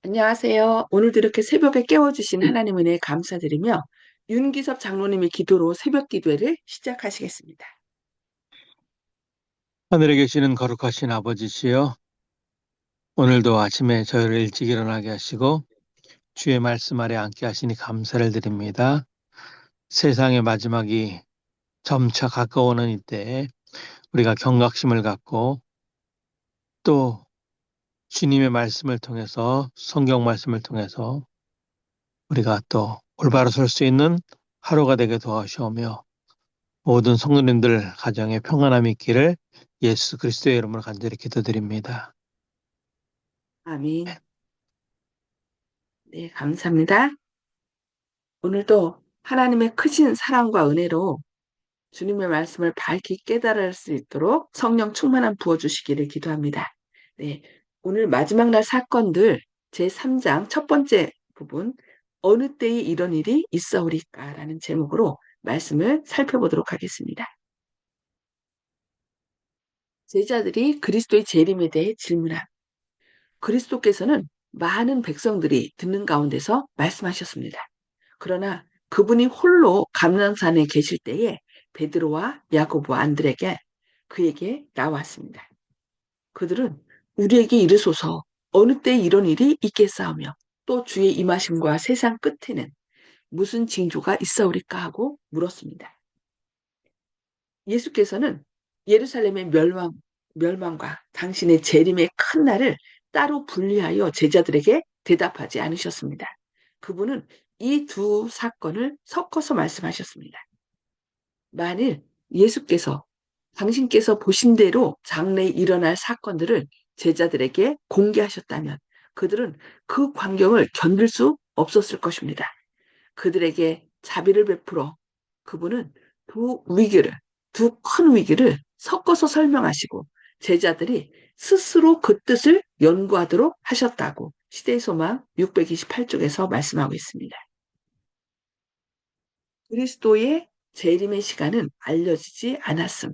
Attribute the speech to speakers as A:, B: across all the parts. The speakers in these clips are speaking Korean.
A: 안녕하세요. 오늘도 이렇게 새벽에 깨워주신 하나님 은혜 감사드리며 윤기섭 장로님의 기도로 새벽 기도회를 시작하시겠습니다.
B: 하늘에 계시는 거룩하신 아버지시여, 오늘도 아침에 저희를 일찍 일어나게 하시고 주의 말씀 아래 앉게 하시니 감사를 드립니다. 세상의 마지막이 점차 가까워오는 이때에 우리가 경각심을 갖고 또 주님의 말씀을 통해서, 성경 말씀을 통해서 우리가 또 올바로 설 수 있는 하루가 되게 도와주시오며, 모든 성도님들 가정에 평안함이 있기를 예수 그리스도의 이름으로 간절히 기도드립니다.
A: 아멘. 네, 감사합니다. 오늘도 하나님의 크신 사랑과 은혜로 주님의 말씀을 밝히 깨달을 수 있도록 성령 충만함 부어주시기를 기도합니다. 네, 오늘 마지막 날 사건들 제3장 첫 번째 부분 어느 때에 이런 일이 있어오리까라는 제목으로 말씀을 살펴보도록 하겠습니다. 제자들이 그리스도의 재림에 대해 질문함. 그리스도께서는 많은 백성들이 듣는 가운데서 말씀하셨습니다. 그러나 그분이 홀로 감람산에 계실 때에 베드로와 야고보와 안드레에게 그에게 나왔습니다. 그들은 우리에게 이르소서 어느 때 이런 일이 있겠사오며 또 주의 임하심과 세상 끝에는 무슨 징조가 있사오리까 하고 물었습니다. 예수께서는 예루살렘의 멸망과 당신의 재림의 큰 날을 따로 분리하여 제자들에게 대답하지 않으셨습니다. 그분은 이 두 사건을 섞어서 말씀하셨습니다. 만일 예수께서 당신께서 보신 대로 장래에 일어날 사건들을 제자들에게 공개하셨다면 그들은 그 광경을 견딜 수 없었을 것입니다. 그들에게 자비를 베풀어 그분은 두 큰 위기를 섞어서 설명하시고 제자들이 스스로 그 뜻을 연구하도록 하셨다고 시대의 소망 628쪽에서 말씀하고 있습니다. 그리스도의 재림의 시간은 알려지지 않았음.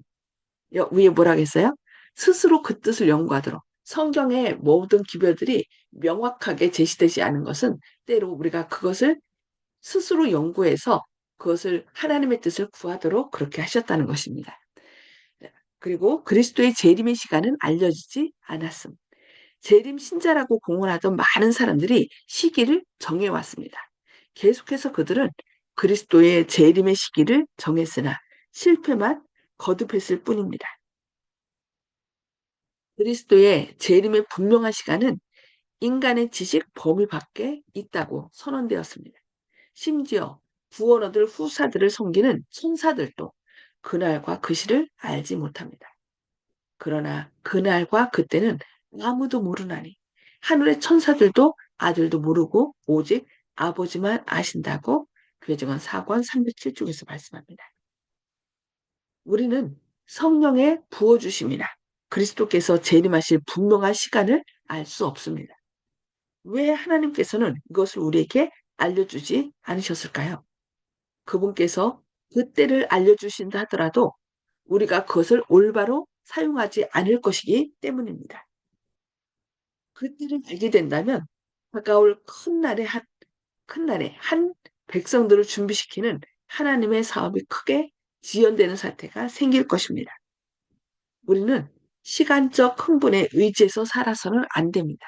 A: 위에 뭐라고 했어요? 스스로 그 뜻을 연구하도록. 성경의 모든 기별들이 명확하게 제시되지 않은 것은 때로 우리가 그것을 스스로 연구해서 그것을 하나님의 뜻을 구하도록 그렇게 하셨다는 것입니다. 그리고 그리스도의 재림의 시간은 알려지지 않았음. 재림 신자라고 공언하던 많은 사람들이 시기를 정해왔습니다. 계속해서 그들은 그리스도의 재림의 시기를 정했으나 실패만 거듭했을 뿐입니다. 그리스도의 재림의 분명한 시간은 인간의 지식 범위 밖에 있다고 선언되었습니다. 심지어 구원 얻을 후사들을 섬기는 천사들도 그날과 그 시를 알지 못합니다. 그러나 그날과 그때는 아무도 모르나니 하늘의 천사들도 아들도 모르고 오직 아버지만 아신다고 교회증언 4권 307쪽에서 말씀합니다. 우리는 성령의 부어주심이나 그리스도께서 재림하실 분명한 시간을 알 수 없습니다. 왜 하나님께서는 이것을 우리에게 알려주지 않으셨을까요? 그분께서 그때를 알려주신다 하더라도 우리가 그것을 올바로 사용하지 않을 것이기 때문입니다. 그때를 알게 된다면 다가올 큰 날에 한 백성들을 준비시키는 하나님의 사업이 크게 지연되는 사태가 생길 것입니다. 우리는 시간적 흥분에 의지해서 살아서는 안 됩니다.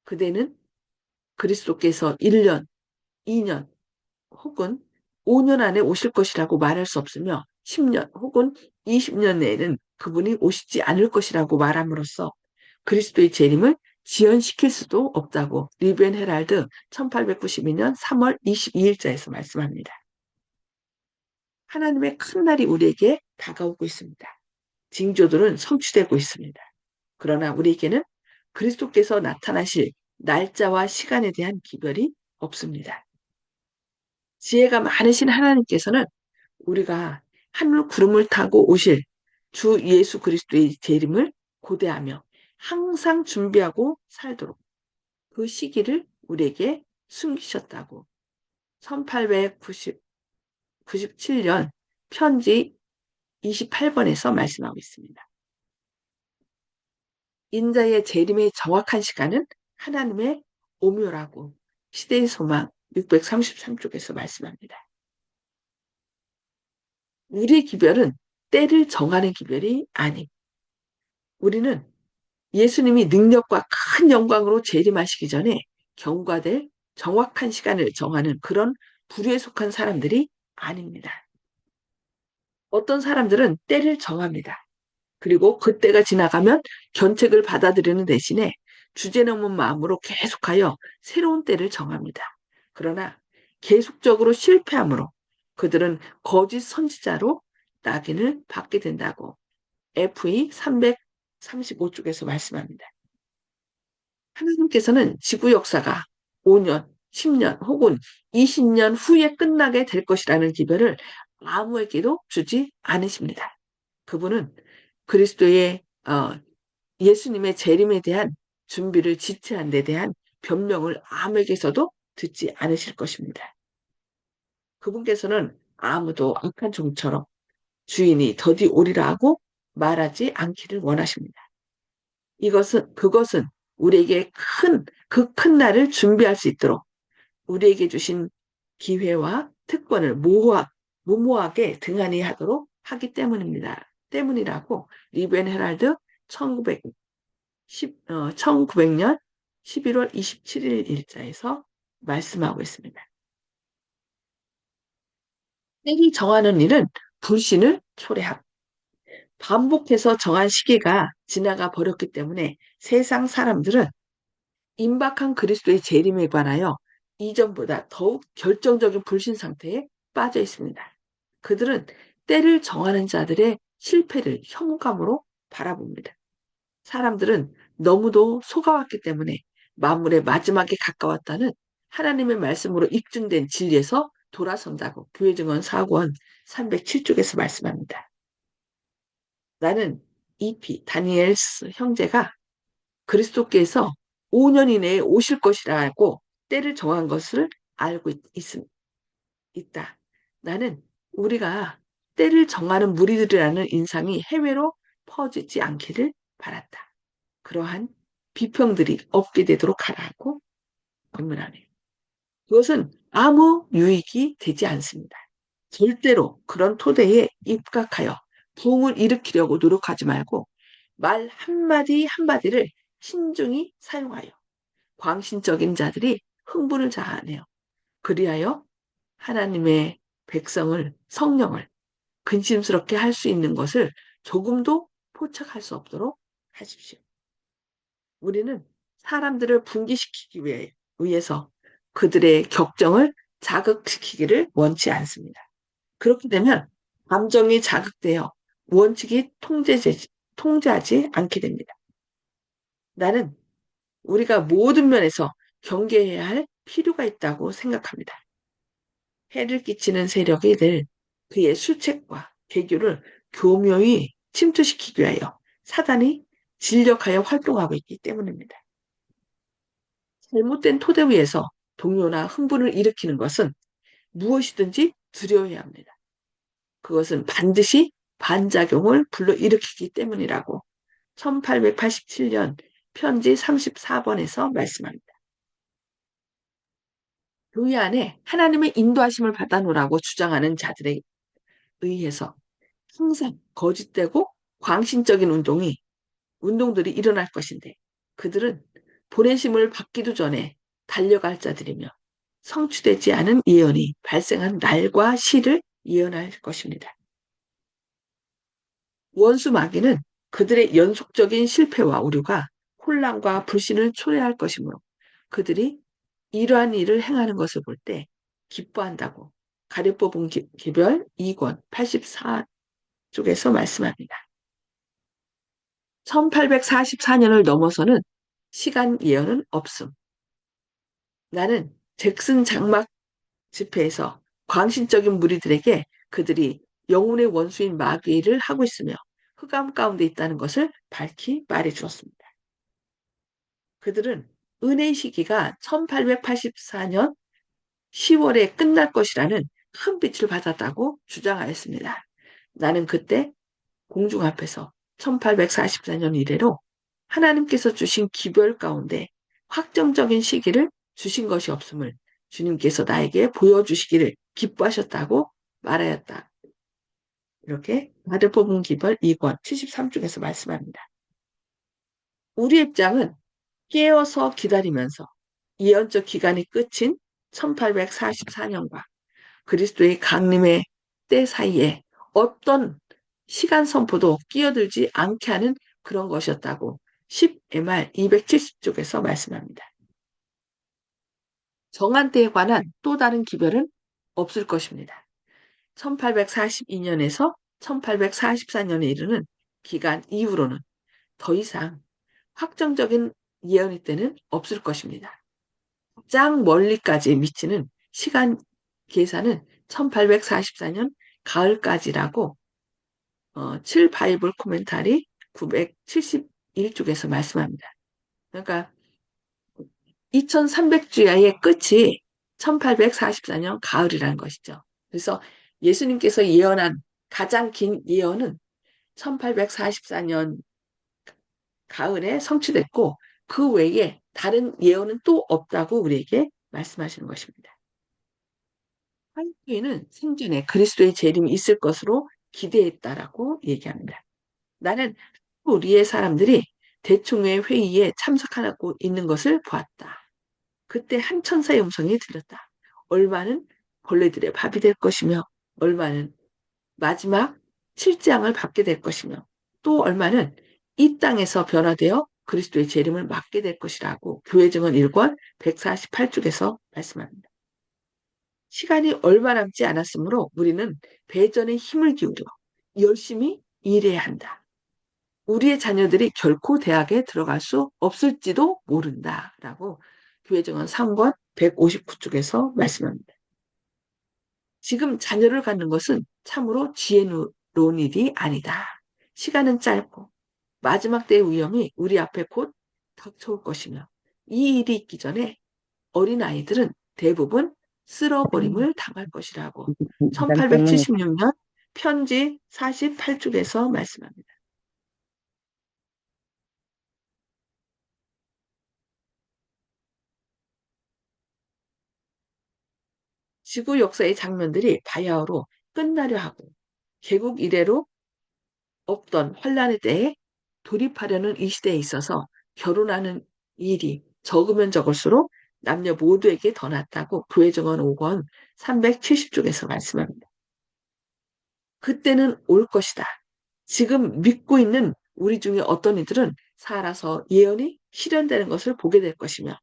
A: 그대는 그리스도께서 1년, 2년 혹은 5년 안에 오실 것이라고 말할 수 없으며 10년 혹은 20년 내에는 그분이 오시지 않을 것이라고 말함으로써 그리스도의 재림을 지연시킬 수도 없다고 리벤 헤랄드 1892년 3월 22일자에서 말씀합니다. 하나님의 큰 날이 우리에게 다가오고 있습니다. 징조들은 성취되고 있습니다. 그러나 우리에게는 그리스도께서 나타나실 날짜와 시간에 대한 기별이 없습니다. 지혜가 많으신 하나님께서는 우리가 하늘 구름을 타고 오실 주 예수 그리스도의 재림을 고대하며 항상 준비하고 살도록 그 시기를 우리에게 숨기셨다고 1897년 편지 28번에서 말씀하고 있습니다. 인자의 재림의 정확한 시간은 하나님의 오묘라고 시대의 소망 633쪽에서 말씀합니다. 우리의 기별은 때를 정하는 기별이 아님. 우리는 예수님이 능력과 큰 영광으로 재림하시기 전에 경과될 정확한 시간을 정하는 그런 부류에 속한 사람들이 아닙니다. 어떤 사람들은 때를 정합니다. 그리고 그때가 지나가면 견책을 받아들이는 대신에 주제넘은 마음으로 계속하여 새로운 때를 정합니다. 그러나 계속적으로 실패함으로 그들은 거짓 선지자로 낙인을 받게 된다고 FE 335쪽에서 말씀합니다. 하나님께서는 지구 역사가 5년, 10년 혹은 20년 후에 끝나게 될 것이라는 기별을 아무에게도 주지 않으십니다. 그분은 그리스도의 예수님의 재림에 대한 준비를 지체한 데 대한 변명을 아무에게서도 듣지 않으실 것입니다. 그분께서는 아무도 악한 종처럼 주인이 더디 오리라 하고 말하지 않기를 원하십니다. 그것은 우리에게 그 큰 날을 준비할 수 있도록 우리에게 주신 기회와 특권을 무모하게 등한히 하도록 하기 때문입니다. 때문이라고 리벤 헤랄드 1900년 11월 27일 일자에서 말씀하고 있습니다. 때를 정하는 일은 불신을 초래함. 반복해서 정한 시기가 지나가 버렸기 때문에 세상 사람들은 임박한 그리스도의 재림에 관하여 이전보다 더욱 결정적인 불신 상태에 빠져 있습니다. 그들은 때를 정하는 자들의 실패를 혐오감으로 바라봅니다. 사람들은 너무도 속아왔기 때문에 만물의 마지막에 가까웠다는 하나님의 말씀으로 입증된 진리에서 돌아선다고 교회 증언 4권 307쪽에서 말씀합니다. 나는 이피 다니엘스 형제가 그리스도께서 5년 이내에 오실 것이라고 때를 정한 것을 알고 있다. 나는 우리가 때를 정하는 무리들이라는 인상이 해외로 퍼지지 않기를 바랐다. 그러한 비평들이 없게 되도록 하라고 권면하네요. 그것은 아무 유익이 되지 않습니다. 절대로 그런 토대에 입각하여 부흥을 일으키려고 노력하지 말고 말 한마디 한마디를 신중히 사용하여 광신적인 자들이 흥분을 자아내요. 그리하여 하나님의 백성을 성령을 근심스럽게 할 수 있는 것을 조금도 포착할 수 없도록 하십시오. 우리는 사람들을 분기시키기 위해서 그들의 격정을 자극시키기를 원치 않습니다. 그렇게 되면 감정이 자극되어 원칙이 통제하지 않게 됩니다. 나는 우리가 모든 면에서 경계해야 할 필요가 있다고 생각합니다. 해를 끼치는 세력이 늘 그의 수책과 계교를 교묘히 침투시키기 위하여 사단이 진력하여 활동하고 있기 때문입니다. 잘못된 토대 위에서 동요나 흥분을 일으키는 것은 무엇이든지 두려워해야 합니다. 그것은 반드시 반작용을 불러일으키기 때문이라고 1887년 편지 34번에서 말씀합니다. 교회 안에 하나님의 인도하심을 받아놓으라고 주장하는 자들에 의해서 항상 거짓되고 광신적인 운동들이 일어날 것인데 그들은 보내심을 받기도 전에 달려갈 자들이며 성취되지 않은 예언이 발생한 날과 시를 예언할 것입니다. 원수 마귀는 그들의 연속적인 실패와 오류가 혼란과 불신을 초래할 것이므로 그들이 이러한 일을 행하는 것을 볼 때 기뻐한다고 가려뽑은 개별 2권 84쪽에서 말씀합니다. 1844년을 넘어서는 시간 예언은 없음. 나는 잭슨 장막 집회에서 광신적인 무리들에게 그들이 영혼의 원수인 마귀를 하고 있으며 흑암 가운데 있다는 것을 밝히 말해 주었습니다. 그들은 은혜의 시기가 1884년 10월에 끝날 것이라는 큰 빛을 받았다고 주장하였습니다. 나는 그때 공중 앞에서 1844년 이래로 하나님께서 주신 기별 가운데 확정적인 시기를 주신 것이 없음을 주님께서 나에게 보여주시기를 기뻐하셨다고 말하였다. 이렇게 바들 뽑은 기벌 2권 73쪽에서 말씀합니다. 우리 입장은 깨어서 기다리면서 예언적 기간이 끝인 1844년과 그리스도의 강림의 때 사이에 어떤 시간 선포도 끼어들지 않게 하는 그런 것이었다고 10MR 270쪽에서 말씀합니다. 정한 때에 관한 또 다른 기별은 없을 것입니다. 1842년에서 1844년에 이르는 기간 이후로는 더 이상 확정적인 예언의 때는 없을 것입니다. 가장 멀리까지 미치는 시간 계산은 1844년 가을까지라고 7 바이블 코멘타리 971쪽에서 말씀합니다. 그러니까 2300주야의 끝이 1844년 가을이라는 것이죠. 그래서 예수님께서 예언한 가장 긴 예언은 1844년 가을에 성취됐고 그 외에 다른 예언은 또 없다고 우리에게 말씀하시는 것입니다. 한주인은 생전에 그리스도의 재림이 있을 것으로 기대했다라고 얘기합니다. 나는 우리의 사람들이 대총회 회의에 참석하고 있는 것을 보았다. 그때 한 천사의 음성이 들렸다. 얼마는 벌레들의 밥이 될 것이며 얼마는 마지막 7장을 받게 될 것이며 또 얼마는 이 땅에서 변화되어 그리스도의 재림을 맞게 될 것이라고 교회증언 1권 148쪽에서 말씀합니다. 시간이 얼마 남지 않았으므로 우리는 배전에 힘을 기울여 열심히 일해야 한다. 우리의 자녀들이 결코 대학에 들어갈 수 없을지도 모른다라고 교회증언 3권 159쪽에서 말씀합니다. 지금 자녀를 갖는 것은 참으로 지혜로운 일이 아니다. 시간은 짧고 마지막 때의 위험이 우리 앞에 곧 닥쳐올 것이며 이 일이 있기 전에 어린아이들은 대부분 쓸어버림을 당할 것이라고 1876년 편지 48쪽에서 말씀합니다. 지구 역사의 장면들이 바야흐로 끝나려 하고 개국 이래로 없던 환란의 때에 돌입하려는 이 시대에 있어서 결혼하는 일이 적으면 적을수록 남녀 모두에게 더 낫다고 교회정원 5권 370쪽에서 말씀합니다. 그때는 올 것이다. 지금 믿고 있는 우리 중에 어떤 이들은 살아서 예언이 실현되는 것을 보게 될 것이며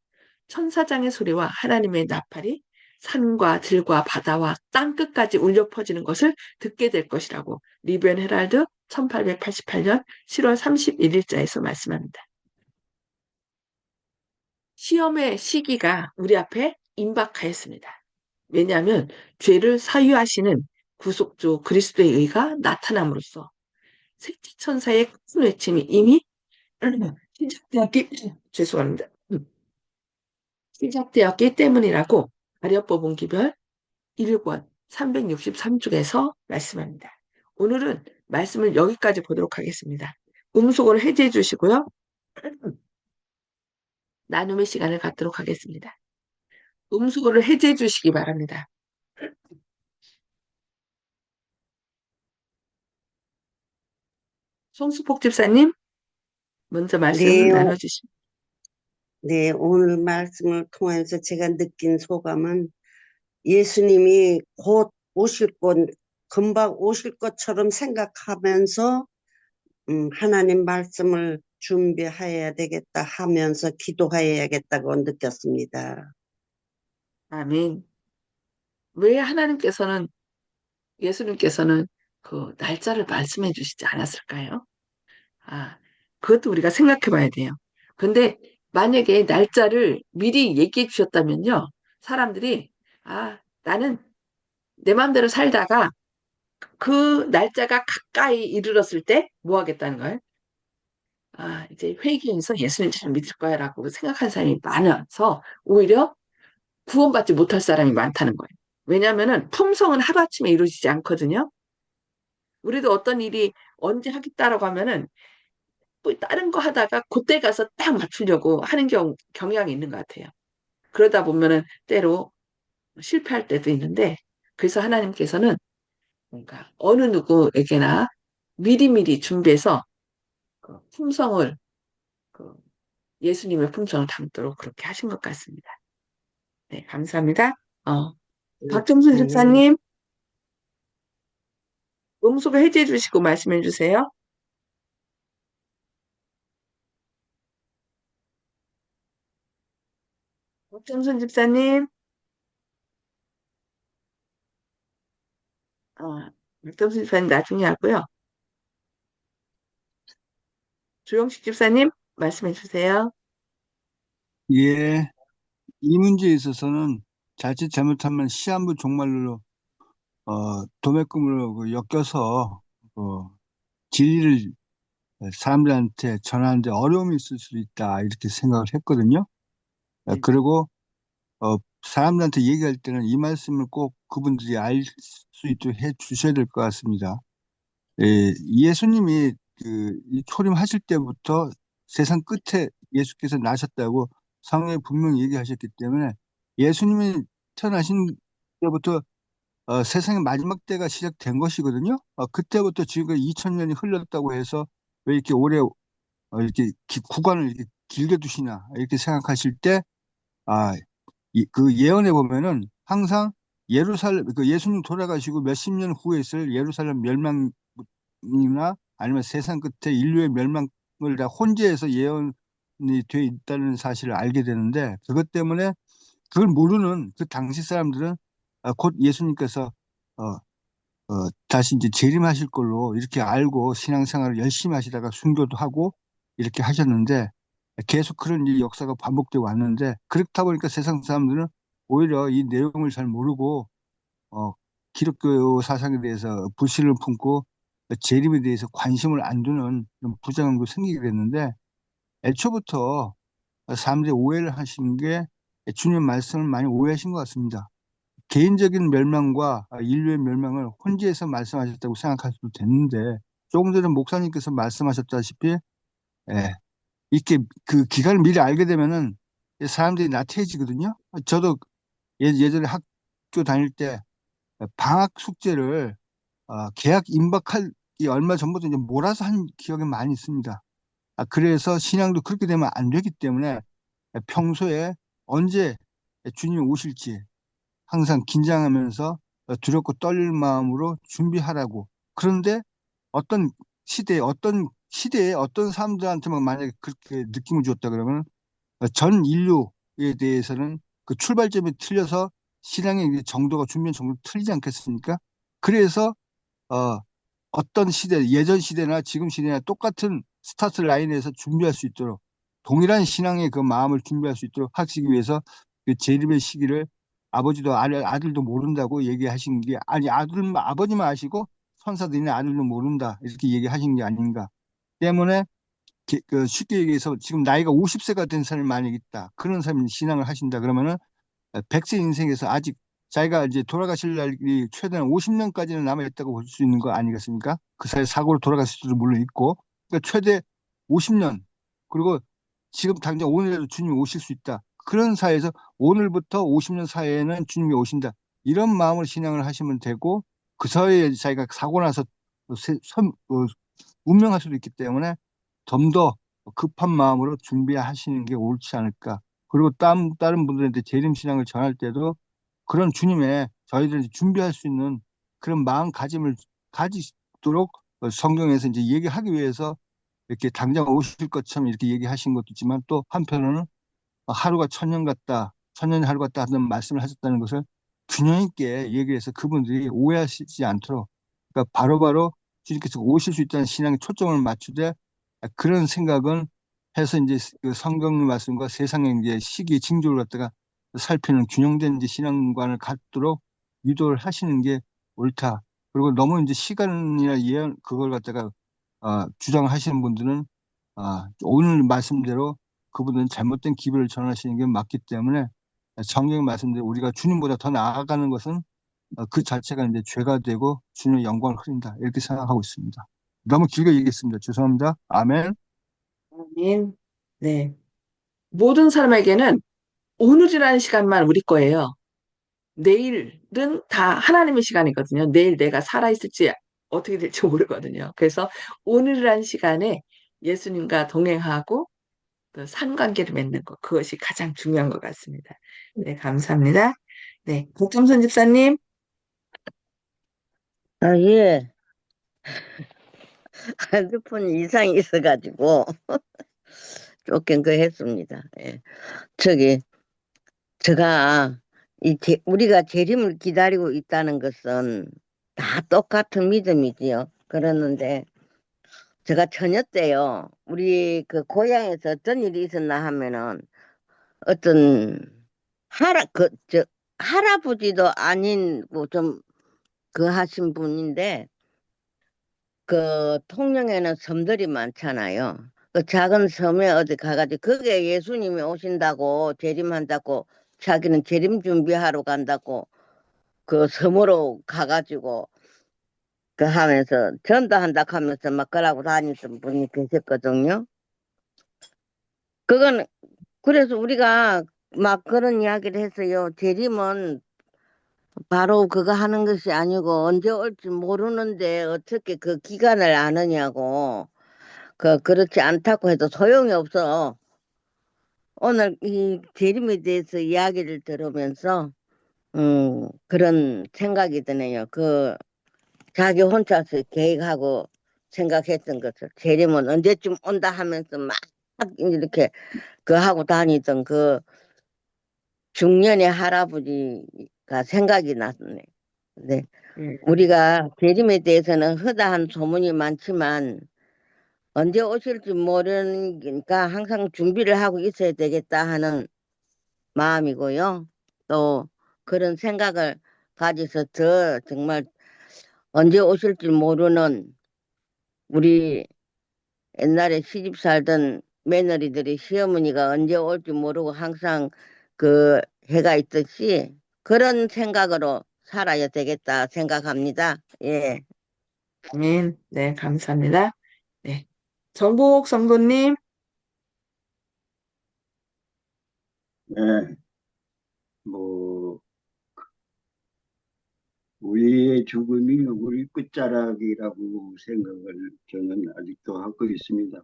A: 천사장의 소리와 하나님의 나팔이 산과 들과 바다와 땅 끝까지 울려 퍼지는 것을 듣게 될 것이라고 리비언 헤랄드 1888년 7월 31일자에서 말씀합니다. 시험의 시기가 우리 앞에 임박하였습니다. 왜냐하면 죄를 사유하시는 구속주 그리스도의 의가 나타남으로써 색지천사의 큰 외침이 이미 시작되었기 죄송합니다. 시작되었기 때문이라고 가려법은 기별 1권 363쪽에서 말씀합니다. 오늘은 말씀을 여기까지 보도록 하겠습니다. 음속을 해제해 주시고요. 나눔의 시간을 갖도록 하겠습니다. 음수거를 해제해 주시기 바랍니다. 송수복 집사님, 먼저 말씀
C: 네,
A: 나눠주십니다.
C: 네, 오늘 말씀을 통해서 제가 느낀 소감은 예수님이 곧 금방 오실 것처럼 생각하면서 하나님 말씀을 준비해야 되겠다 하면서 기도해야겠다고 느꼈습니다.
A: 아멘. 왜 하나님께서는, 예수님께서는 그 날짜를 말씀해 주시지 않았을까요? 아, 그것도 우리가 생각해 봐야 돼요. 근데 만약에 날짜를 미리 얘기해 주셨다면요. 사람들이, 나는 내 마음대로 살다가 그 날짜가 가까이 이르렀을 때 뭐 하겠다는 거예요? 이제 회개해서 예수님 잘 믿을 거야 라고 생각하는 사람이 많아서 오히려 구원받지 못할 사람이 많다는 거예요. 왜냐하면 품성은 하루아침에 이루어지지 않거든요. 우리도 어떤 일이 언제 하겠다라고 하면은 뭐 다른 거 하다가 그때 가서 딱 맞추려고 하는 경향이 있는 것 같아요. 그러다 보면은 때로 실패할 때도 있는데, 그래서 하나님께서는 뭔가 어느 누구에게나 미리미리 준비해서 그 품성을, 그 예수님의 품성을 담도록 그렇게 하신 것 같습니다. 네, 감사합니다. 어,
C: 네,
A: 박정순
C: 네.
A: 집사님, 음소거 해제해 주시고 말씀해 주세요. 박정순 집사님, 박정순 집사님 나중에 하고요. 조영식 집사님, 말씀해 주세요.
D: 예, 이 문제에 있어서는 자칫 잘못하면 시한부 종말로 도매금으로 엮여서 진리를 사람들한테 전하는데 어려움이 있을 수도 있다 이렇게 생각을 했거든요.
A: 네,
D: 그리고 사람들한테 얘기할 때는 이 말씀을 꼭 그분들이 알 수 있도록 해 주셔야 될 것 같습니다. 예수님이 이 초림하실 때부터 세상 끝에 예수께서 나셨다고 성경에 분명히 얘기하셨기 때문에 예수님이 태어나신 때부터 세상의 마지막 때가 시작된 것이거든요. 그때부터 지금까지 2000년이 흘렀다고 해서 왜 이렇게 오래 이렇게 구간을 이렇게 길게 두시나 이렇게 생각하실 때 아, 그 예언에 보면은 항상 예루살렘 그 예수님 돌아가시고 몇십 년 후에 있을 예루살렘 멸망이나 아니면 세상 끝에 인류의 멸망을 다 혼재해서 예언이 돼 있다는 사실을 알게 되는데 그것 때문에 그걸 모르는 그 당시 사람들은 곧 예수님께서 어, 다시 이제 재림하실 걸로 이렇게 알고 신앙생활을 열심히 하시다가 순교도 하고 이렇게 하셨는데 계속 그런 이 역사가 반복되고 왔는데 그렇다 보니까 세상 사람들은 오히려 이 내용을 잘 모르고 어, 기독교 사상에 대해서 불신을 품고 재림에 대해서 관심을 안 두는 그런 부작용도 생기게 됐는데 애초부터 사람들이 오해를 하신 게 주님 말씀을 많이 오해하신 것 같습니다. 개인적인 멸망과 인류의 멸망을 혼재해서 말씀하셨다고 생각할 수도 됐는데 조금 전에 목사님께서 말씀하셨다시피 예, 이렇게 그 기간을 미리 알게 되면은 사람들이 나태해지거든요. 저도 예전에 학교 다닐 때 방학 숙제를 개학 임박하기 얼마 전부터 이제 몰아서 한 기억이 많이 있습니다. 그래서 신앙도 그렇게 되면 안 되기 때문에 평소에 언제 주님이 오실지 항상 긴장하면서 두렵고 떨릴 마음으로 준비하라고. 그런데 어떤 시대에 어떤 사람들한테만 만약에 그렇게 느낌을 줬다 그러면 전 인류에 대해서는 그 출발점이 틀려서 신앙의 이제 정도가 준비한 정도 틀리지 않겠습니까? 그래서 어, 어떤 시대, 예전 시대나 지금 시대나 똑같은 스타트 라인에서 준비할 수 있도록 동일한 신앙의 그 마음을 준비할 수 있도록 하시기 위해서 그 재림의 시기를 아버지도 아들도 모른다고 얘기하신 게 아니 아버지만 아시고 선사들이나 아들도 모른다 이렇게 얘기하신 게 아닌가 때문에 그 쉽게 얘기해서 지금 나이가 50세가 된 사람이 만약 있다 그런 사람이 신앙을 하신다 그러면은 100세 인생에서 아직 자기가 이제 돌아가실 날이 최대한 50년까지는 남아있다고 볼 수 있는 거 아니겠습니까? 그 사이에 사고로 돌아갔을 수도 물론 있고, 그러니까 최대 50년, 그리고 지금 당장 오늘이라도 주님이 오실 수 있다. 그런 사이에서 오늘부터 50년 사이에는 주님이 오신다. 이런 마음으로 신앙을 하시면 되고, 그 사이에 자기가 사고 나서 운명할 수도 있기 때문에 좀 더 급한 마음으로 준비하시는 게 옳지 않을까. 그리고 다른 분들한테 재림신앙을 전할 때도 그런 주님의 저희들이 준비할 수 있는 그런 마음가짐을 가지도록 성경에서 이제 얘기하기 위해서 이렇게 당장 오실 것처럼 이렇게 얘기하신 것도 있지만 또 한편으로는 하루가 천년 같다, 천년이 하루 같다 하는 말씀을 하셨다는 것을 균형 있게 얘기해서 그분들이 오해하시지 않도록 그러니까 바로바로 주님께서 오실 수 있다는 신앙에 초점을 맞추되 그런 생각은 해서 이제 그 성경 말씀과 세상의 이제 시기 징조를 갖다가 살피는 균형된 이제 신앙관을 갖도록 유도를 하시는 게 옳다. 그리고 너무 이제 시간이나 예언 그걸 갖다가 주장하시는 분들은 오늘 말씀대로 그분은 잘못된 기별을 전하시는 게 맞기 때문에 성경 말씀대로 우리가 주님보다 더 나아가는 것은 그 자체가 이제 죄가 되고 주님의 영광을 흐린다 이렇게 생각하고 있습니다. 너무 길게 얘기했습니다. 죄송합니다. 아멘.
A: 아멘. 네. 모든 사람에게는 오늘이라는 시간만 우리 거예요. 내일은 다 하나님의 시간이거든요. 내일 내가 살아있을지 어떻게 될지 모르거든요. 그래서 오늘이라는 시간에 예수님과 동행하고 또 산관계를 맺는 것, 그것이 가장 중요한 것 같습니다. 네, 감사합니다. 네, 국점선 집사님.
E: 아, 예. 핸드폰이 이상이 있어가지고 쫓긴 거 했습니다. 예. 저기, 제가 우리가 재림을 기다리고 있다는 것은 다 똑같은 믿음이지요. 그러는데 제가 처녀 때요. 우리 그 고향에서 어떤 일이 있었나 하면은 어떤 할아버지도 아닌 뭐 좀 그 하신 분인데 그 통영에는 섬들이 많잖아요. 그 작은 섬에 어디 가가지고 그게 예수님이 오신다고 재림한다고 자기는 재림 준비하러 간다고 그 섬으로 가가지고 그 하면서 전도한다 하면서 막 그러고 다니던 분이 계셨거든요. 그건 그래서 우리가 막 그런 이야기를 했어요. 재림은 바로 그거 하는 것이 아니고 언제 올지 모르는데 어떻게 그 기간을 아느냐고. 그렇지 않다고 해도 소용이 없어. 오늘 이 재림에 대해서 이야기를 들으면서, 그런 생각이 드네요. 자기 혼자서 계획하고 생각했던 것을. 재림은 언제쯤 온다 하면서 막 이렇게 하고 다니던 그 중년의 할아버지가 생각이 났네. 네.
A: 네,
E: 우리가 재림에 대해서는 허다한 소문이 많지만, 언제 오실지 모르니까 항상 준비를 하고 있어야 되겠다 하는 마음이고요. 또 그런 생각을 가지서 더 정말 언제 오실지 모르는 우리 옛날에 시집 살던 며느리들이 시어머니가 언제 올지 모르고 항상 그 해가 있듯이 그런 생각으로 살아야 되겠다 생각합니다. 예.
A: 아멘. 네, 감사합니다. 네, 정복 성도님.
F: 네, 뭐, 우리의 죽음이 우리 끝자락이라고 생각을 저는 아직도 하고 있습니다.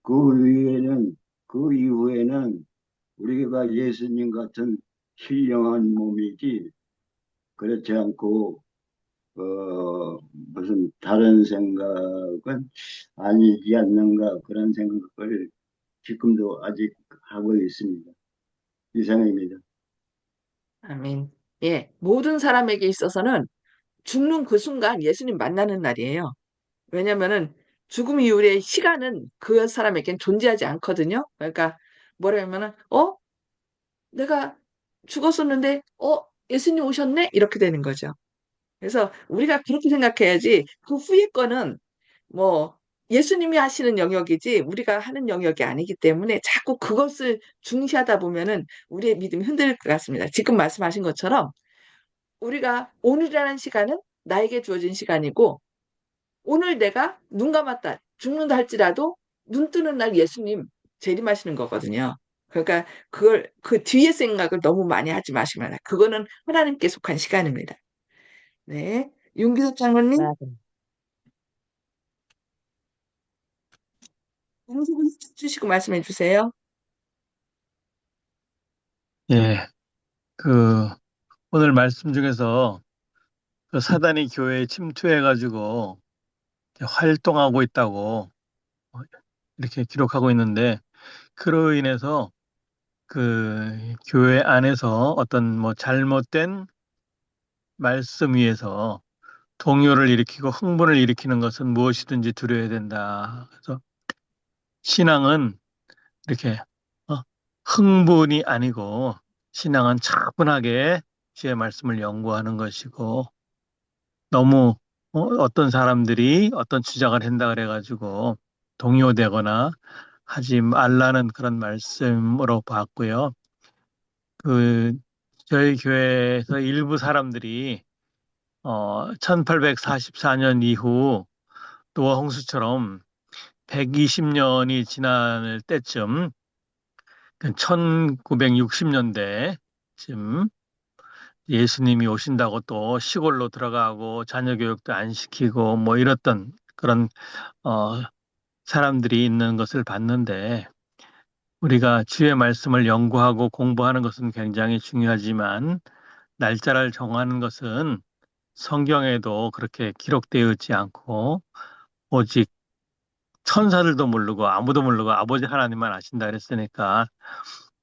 F: 그 이후에는 우리가 예수님 같은 신령한 몸이지, 그렇지 않고, 무슨 다른 생각은 아니지 않는가, 그런 생각을 지금도 아직 하고 있습니다. 이상입니다.
A: 아멘. 예, 모든 사람에게 있어서는 죽는 그 순간 예수님 만나는 날이에요. 왜냐면은 죽음 이후의 시간은 그 사람에겐 존재하지 않거든요. 그러니까 뭐라면은 내가 죽었었는데 예수님 오셨네? 이렇게 되는 거죠. 그래서 우리가 그렇게 생각해야지 그 후의 거는 뭐 예수님이 하시는 영역이지 우리가 하는 영역이 아니기 때문에 자꾸 그것을 중시하다 보면은 우리의 믿음이 흔들릴 것 같습니다. 지금 말씀하신 것처럼 우리가 오늘이라는 시간은 나에게 주어진 시간이고 오늘 내가 눈 감았다 죽는다 할지라도 눈 뜨는 날 예수님 재림하시는 거거든요. 그러니까 그걸 그 뒤에 생각을 너무 많이 하지 마시면 돼요. 그거는 하나님께 속한 시간입니다. 네, 윤기석 장로님,
E: 맞아.
A: 음성을 주시고 말씀해 주세요.
B: 예, 그 오늘 말씀 중에서 그 사단이 교회에 침투해가지고 활동하고 있다고 이렇게 기록하고 있는데 그로 인해서 그 교회 안에서 어떤 뭐 잘못된 말씀 위에서 동요를 일으키고 흥분을 일으키는 것은 무엇이든지 두려워야 된다. 그래서 신앙은 이렇게 어, 흥분이 아니고 신앙은 차분하게 주의 말씀을 연구하는 것이고 너무 어떤 사람들이 어떤 주장을 한다 그래가지고 동요되거나 하지 말라는 그런 말씀으로 봤고요. 그 저희 교회에서 일부 사람들이 1844년 이후 노아 홍수처럼 120년이 지날 때쯤, 1960년대쯤 예수님이 오신다고 또 시골로 들어가고 자녀 교육도 안 시키고 뭐 이랬던 그런 사람들이 있는 것을 봤는데, 우리가 주의 말씀을 연구하고 공부하는 것은 굉장히 중요하지만 날짜를 정하는 것은 성경에도 그렇게 기록되어 있지 않고 오직 천사들도 모르고 아무도 모르고 아버지 하나님만 아신다 그랬으니까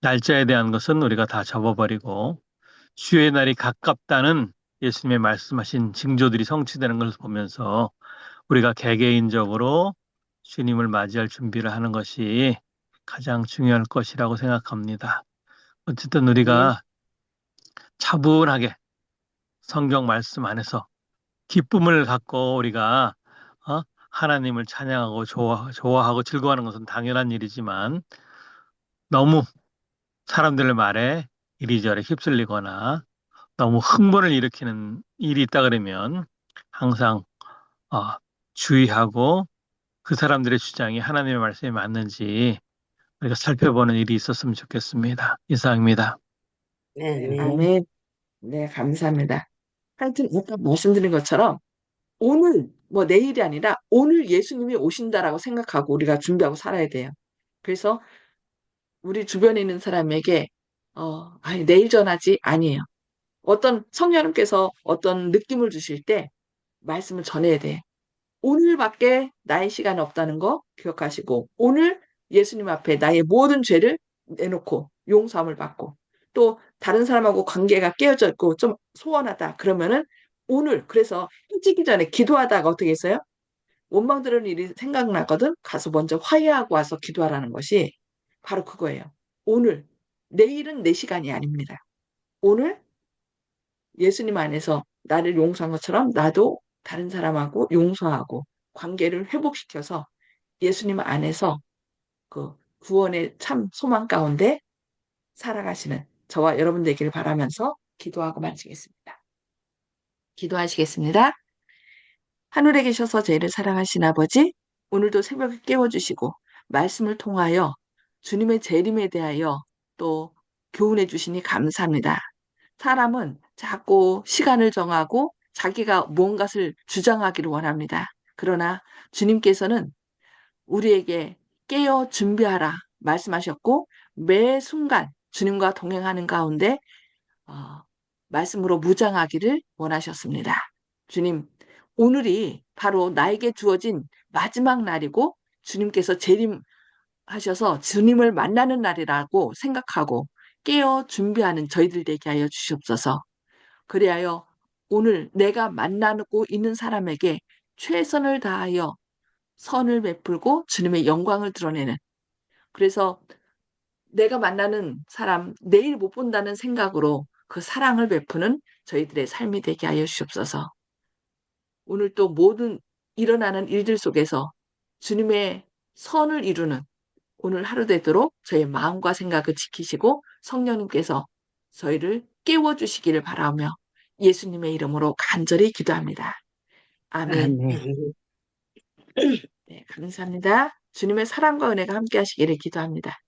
B: 날짜에 대한 것은 우리가 다 접어버리고 주의 날이 가깝다는 예수님의 말씀하신 징조들이 성취되는 것을 보면서 우리가 개개인적으로 주님을 맞이할 준비를 하는 것이 가장 중요할 것이라고 생각합니다. 어쨌든
C: 네,
B: 우리가 차분하게 성경 말씀 안에서 기쁨을 갖고 우리가 하나님을 찬양하고 좋아하고 즐거워하는 것은 당연한 일이지만 너무 사람들의 말에 이리저리 휩쓸리거나 너무 흥분을 일으키는 일이 있다 그러면 항상 주의하고 그 사람들의 주장이 하나님의 말씀에 맞는지 우리가 살펴보는 일이 있었으면 좋겠습니다. 이상입니다.
C: 네, 네.
A: 아멘. 네, 감사합니다. 하여튼 아까 말씀드린 것처럼 오늘 뭐 내일이 아니라 오늘 예수님이 오신다라고 생각하고 우리가 준비하고 살아야 돼요. 그래서 우리 주변에 있는 사람에게 아니 내일 전하지 아니에요. 어떤 성령님께서 어떤 느낌을 주실 때 말씀을 전해야 돼. 오늘밖에 나의 시간이 없다는 거 기억하시고 오늘 예수님 앞에 나의 모든 죄를 내놓고 용서함을 받고 또 다른 사람하고 관계가 깨어져 있고 좀 소원하다 그러면은 오늘 그래서 해지기 전에 기도하다가 어떻게 했어요? 원망 들은 일이 생각나거든 가서 먼저 화해하고 와서 기도하라는 것이 바로 그거예요. 오늘 내일은 내 시간이 아닙니다. 오늘 예수님 안에서 나를 용서한 것처럼 나도 다른 사람하고 용서하고 관계를 회복시켜서 예수님 안에서 그 구원의 참 소망 가운데 살아가시는 저와 여러분 되기를 바라면서 기도하고 마치겠습니다. 기도하시겠습니다. 하늘에 계셔서 저희를 사랑하신 아버지, 오늘도 새벽에 깨워주시고 말씀을 통하여 주님의 재림에 대하여 또 교훈해 주시니 감사합니다. 사람은 자꾸 시간을 정하고 자기가 무언가를 주장하기를 원합니다. 그러나 주님께서는 우리에게 깨어 준비하라 말씀하셨고 매 순간 주님과 동행하는 가운데 어, 말씀으로 무장하기를 원하셨습니다. 주님, 오늘이 바로 나에게 주어진 마지막 날이고 주님께서 재림하셔서 주님을 만나는 날이라고 생각하고 깨어 준비하는 저희들 되게 하여 주시옵소서. 그리하여 오늘 내가 만나고 있는 사람에게 최선을 다하여 선을 베풀고 주님의 영광을 드러내는 그래서 내가 만나는 사람 내일 못 본다는 생각으로 그 사랑을 베푸는 저희들의 삶이 되게 하여 주시옵소서. 오늘 또 모든 일어나는 일들 속에서 주님의 선을 이루는 오늘 하루 되도록 저의 마음과 생각을 지키시고 성령님께서 저희를 깨워주시기를 바라며 예수님의 이름으로 간절히 기도합니다. 아멘.
C: 아멘.
A: 네, 감사합니다. 주님의 사랑과 은혜가 함께 하시기를 기도합니다.